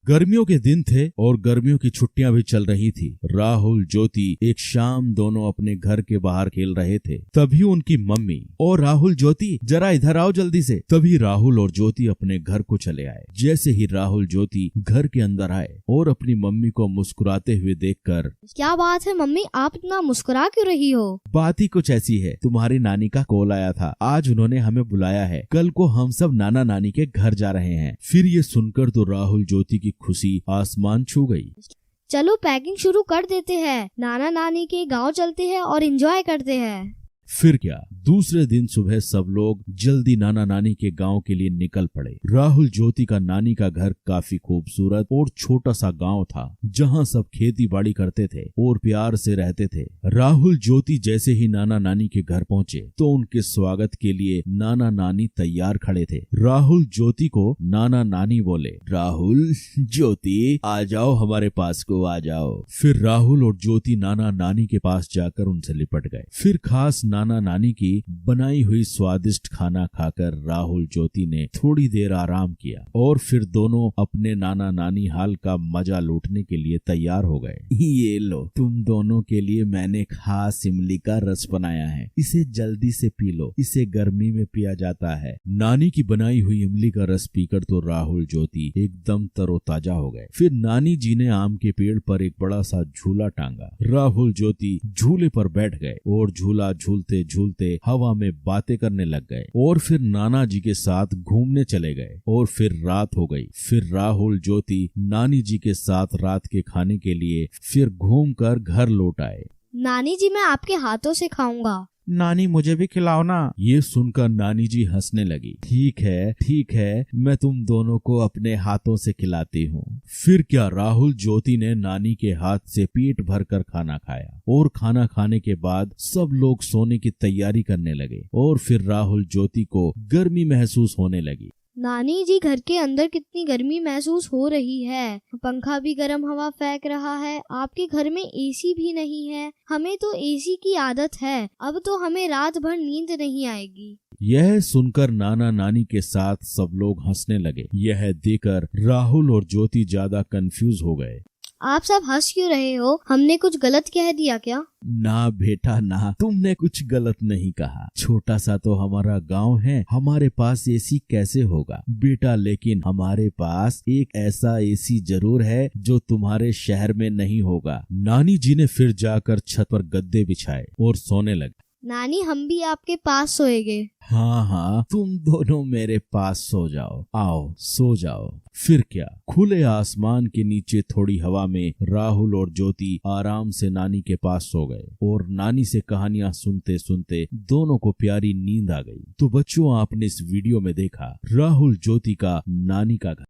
गर्मियों के दिन थे और गर्मियों की छुट्टियां भी चल रही थी। राहुल ज्योति एक शाम दोनों अपने घर के बाहर खेल रहे थे। तभी उनकी मम्मी और राहुल ज्योति जरा इधर आओ जल्दी से। तभी राहुल और ज्योति अपने घर को चले आए। जैसे ही राहुल ज्योति घर के अंदर आए और अपनी मम्मी को मुस्कुराते हुए देखकर, क्या बात है मम्मी, आप इतना मुस्कुरा क्यों रही हो? बात ही कुछ ऐसी है, तुम्हारी नानी का कॉल आया था, आज उन्होंने हमें बुलाया है, कल को हम सब नाना नानी के घर जा रहे हैं। फिर ये सुनकर तो राहुल ज्योति की खुशी आसमान छू गई। चलो पैकिंग शुरू कर देते हैं, नाना नानी के गांव चलते हैं और एंजॉय करते हैं। फिर क्या, दूसरे दिन सुबह सब लोग जल्दी नाना नानी के गांव के लिए निकल पड़े। राहुल ज्योति का नानी का घर काफी खूबसूरत और छोटा सा गांव था, जहां सब खेती बाड़ी करते थे और प्यार से रहते थे। राहुल ज्योति जैसे ही नाना नानी के घर पहुंचे तो उनके स्वागत के लिए नाना नानी तैयार खड़े थे। राहुल ज्योति को नाना नानी बोले, राहुल ज्योति आ जाओ, हमारे पास को आ जाओ। फिर राहुल और ज्योति नाना नानी के पास जाकर उनसे लिपट गए। फिर खास नाना नानी की बनाई हुई स्वादिष्ट खाना खाकर राहुल ज्योति ने थोड़ी देर आराम किया और फिर दोनों अपने नाना नानी हाल का मजा लूटने के लिए तैयार हो गए। ये लो, तुम दोनों के लिए मैंने खास इमली का रस बनाया है, इसे जल्दी से पी लो, इसे गर्मी में पिया जाता है। नानी की बनाई हुई इमली का रस पीकर तो राहुल ज्योति एकदम तरोताजा हो गए। फिर नानी जी ने आम के पेड़ पर एक बड़ा सा झूला टांगा। राहुल ज्योति झूले पर बैठ गए और झूला झूलते झूलते हवा में बातें करने लग गए और फिर नाना जी के साथ घूमने चले गए। और फिर रात हो गई। फिर राहुल ज्योति नानी जी के साथ रात के खाने के लिए फिर घूमकर घर लौट आए। नानी जी, मैं आपके हाथों से खाऊंगा। नानी मुझे भी खिलाओ ना। ये सुनकर नानी जी हंसने लगी। ठीक है, मैं तुम दोनों को अपने हाथों से खिलाती हूँ। फिर क्या, राहुल ज्योति ने नानी के हाथ से पेट भरकर खाना खाया और खाना खाने के बाद सब लोग सोने की तैयारी करने लगे और फिर राहुल ज्योति को गर्मी महसूस होने लगी। नानी जी, घर के अंदर कितनी गर्मी महसूस हो रही है, पंखा भी गर्म हवा फेंक रहा है, आपके घर में एसी भी नहीं है। हमें तो एसी की आदत है, अब तो हमें रात भर नींद नहीं आएगी। यह सुनकर नाना नानी के साथ सब लोग हंसने लगे। यह देखकर राहुल और ज्योति ज्यादा कंफ्यूज हो गए। आप सब हंस क्यों रहे हो? हमने कुछ गलत कह दिया क्या? ना बेटा ना, तुमने कुछ गलत नहीं कहा। छोटा सा तो हमारा गांव है, हमारे पास एसी कैसे होगा बेटा, लेकिन हमारे पास एक ऐसा एसी जरूर है जो तुम्हारे शहर में नहीं होगा। नानी जी ने फिर जाकर छत पर गद्दे बिछाए और सोने लगे। नानी, हम भी आपके पास सोएंगे। हाँ, तुम दोनों मेरे पास सो जाओ, आओ सो जाओ। फिर क्या, खुले आसमान के नीचे थोड़ी हवा में राहुल और ज्योति आराम से नानी के पास सो गए और नानी से कहानियां सुनते सुनते दोनों को प्यारी नींद आ गई। तो बच्चों, आपने इस वीडियो में देखा राहुल ज्योति का नानी का घर।